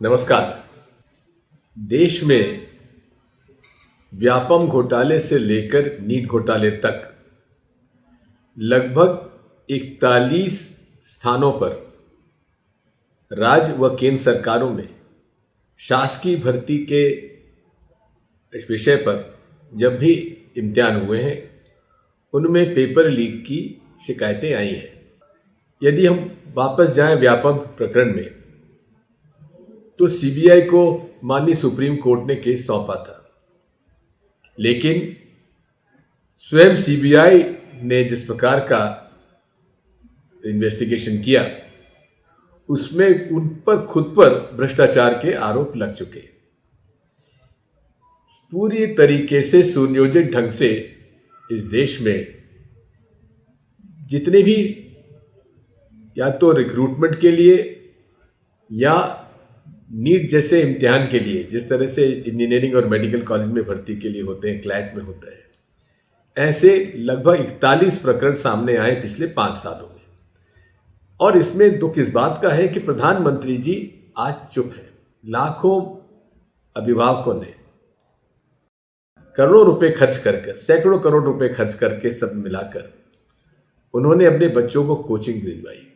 नमस्कार। देश में व्यापम घोटाले से लेकर नीट घोटाले तक लगभग 41 स्थानों पर राज्य व केंद्र सरकारों में शासकीय भर्ती के विषय पर जब भी इम्तिहान हुए हैं उनमें पेपर लीक की शिकायतें आई हैं। यदि हम वापस जाएं व्यापम प्रकरण में तो सीबीआई को माननीय सुप्रीम कोर्ट ने केस सौंपा था, लेकिन स्वयं सीबीआई ने जिस प्रकार का इन्वेस्टिगेशन किया उसमें उन पर खुद पर भ्रष्टाचार के आरोप लग चुके। पूरी तरीके से सुनियोजित ढंग से इस देश में जितने भी या तो रिक्रूटमेंट के लिए या नीट जैसे इम्तिहान के लिए, जिस तरह से इंजीनियरिंग और मेडिकल कॉलेज में भर्ती के लिए होते हैं, क्लैट में होता है, ऐसे लगभग 41 प्रकरण सामने आए पिछले 5 सालों में। और इसमें दुख इस बात का है कि प्रधानमंत्री जी आज चुप है। लाखों अभिभावकों ने करोड़ों रुपए खर्च करके, सैकड़ों करोड़ रुपए खर्च करके सब मिलाकर उन्होंने अपने बच्चों को कोचिंग दिलवाई।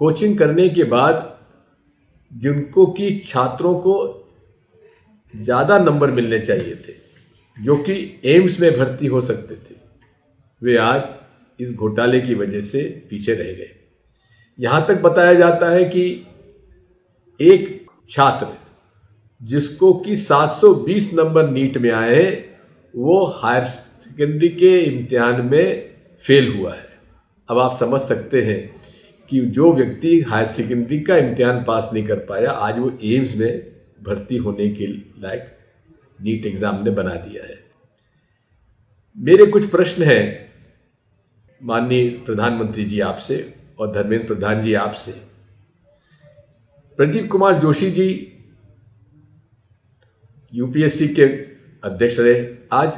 कोचिंग करने के बाद जिनको कि छात्रों को ज़्यादा नंबर मिलने चाहिए थे, जो कि एम्स में भर्ती हो सकते थे, वे आज इस घोटाले की वजह से पीछे रह गए। यहाँ तक बताया जाता है कि एक छात्र जिसको कि 720 नंबर नीट में आए हैं, वो हायर सेकेंडरी के इम्तिहान में फेल हुआ है। अब आप समझ सकते हैं कि जो व्यक्ति हायर सेकेंडरी का इम्तिहान पास नहीं कर पाया, आज वो एम्स में भर्ती होने के लायक नीट एग्जाम ने बना दिया है। मेरे कुछ प्रश्न हैं माननीय प्रधानमंत्री जी आपसे और धर्मेंद्र प्रधान जी आपसे। प्रदीप कुमार जोशी जी यूपीएससी के अध्यक्ष रहे, आज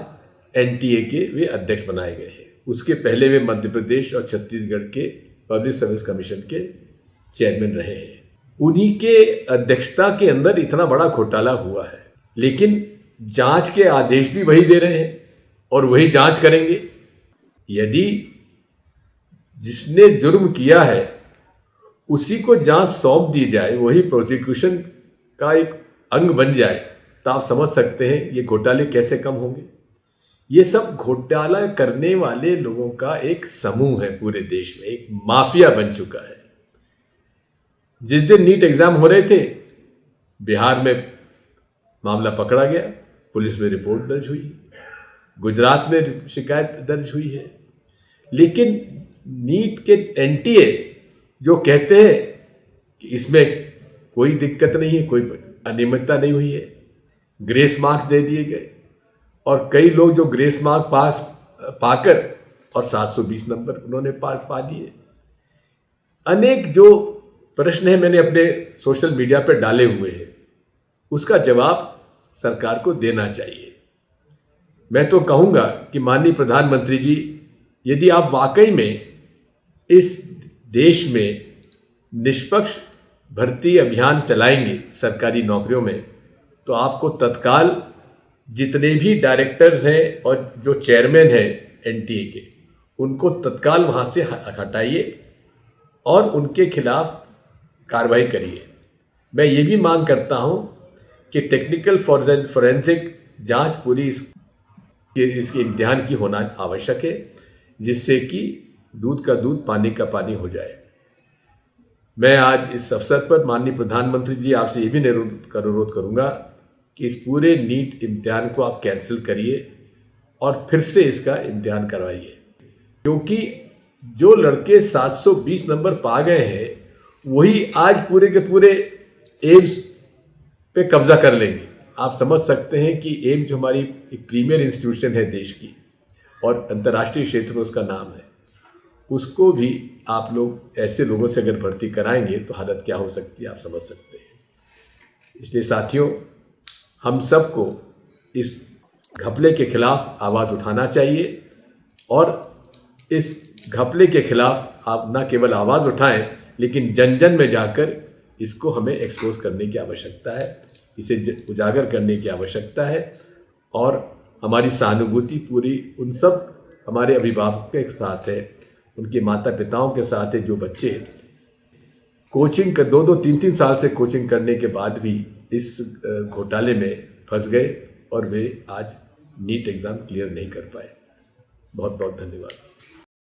एनटीए के वे अध्यक्ष बनाए गए हैं। उसके पहले वे मध्य प्रदेश और छत्तीसगढ़ के पब्लिक सर्विस कमीशन के चेयरमैन रहे हैं। उन्हीं के अध्यक्षता के अंदर इतना बड़ा घोटाला हुआ है, लेकिन जांच के आदेश भी वही दे रहे हैं और वही जांच करेंगे। यदि जिसने जुर्म किया है उसी को जांच सौंप दी जाए, वही प्रोसिक्यूशन का एक अंग बन जाए, तो आप समझ सकते हैं ये घोटाले कैसे कम होंगे। ये सब घोटाला करने वाले लोगों का एक समूह है, पूरे देश में एक माफिया बन चुका है। जिस दिन नीट एग्जाम हो रहे थे, बिहार में मामला पकड़ा गया, पुलिस में रिपोर्ट दर्ज हुई, गुजरात में शिकायत दर्ज हुई है। लेकिन नीट के एनटीए जो कहते हैं कि इसमें कोई दिक्कत नहीं है, कोई अनियमितता नहीं हुई है, ग्रेस मार्क्स दे दिए गए, और कई लोग जो ग्रेस मार्क पास पाकर और 720 नंबर उन्होंने पा दिए। अनेक जो प्रश्न है मैंने अपने सोशल मीडिया पर डाले हुए हैं, उसका जवाब सरकार को देना चाहिए। मैं तो कहूंगा कि माननीय प्रधानमंत्री जी, यदि आप वाकई में इस देश में निष्पक्ष भर्ती अभियान चलाएंगे सरकारी नौकरियों में, तो आपको तत्काल जितने भी डायरेक्टर्स हैं और जो चेयरमैन हैं एनटीए के, उनको तत्काल वहां से हटाइए और उनके खिलाफ कार्रवाई करिए। मैं ये भी मांग करता हूं कि टेक्निकल फॉरेंसिक जांच पूरी इसके इम्तिहान की होना आवश्यक है, जिससे कि दूध का दूध पानी का पानी हो जाए। मैं आज इस अवसर पर माननीय प्रधानमंत्री जी आपसे ये भी अनुरोध करूंगा कि इस पूरे नीट इम्तिहान को आप कैंसिल करिए और फिर से इसका इम्तिहान करवाइए, क्योंकि जो लड़के 720 नंबर पा गए हैं वही आज पूरे के पूरे एम्स पे कब्जा कर लेंगे। आप समझ सकते हैं कि एम्स जो हमारी एक प्रीमियर इंस्टीट्यूशन है देश की और अंतर्राष्ट्रीय क्षेत्र में उसका नाम है, उसको भी आप लोग ऐसे लोगों से अगर भर्ती कराएंगे तो हालत क्या हो सकती है आप समझ सकते हैं। इसलिए साथियों, हम सबको इस घपले के खिलाफ आवाज़ उठाना चाहिए और इस घपले के खिलाफ आप न केवल आवाज़ उठाएं, लेकिन जन जन में जाकर इसको हमें एक्सपोज करने की आवश्यकता है, इसे उजागर करने की आवश्यकता है। और हमारी सहानुभूति पूरी उन सब हमारे अभिभावकों के साथ है, उनके माता पिताओं के साथ है, जो बच्चे कोचिंग 2-3 साल से कोचिंग करने के बाद भी इस घोटाले में फंस गए और वे आज नीट एग्ज़ाम क्लियर नहीं कर पाए। बहुत बहुत धन्यवाद।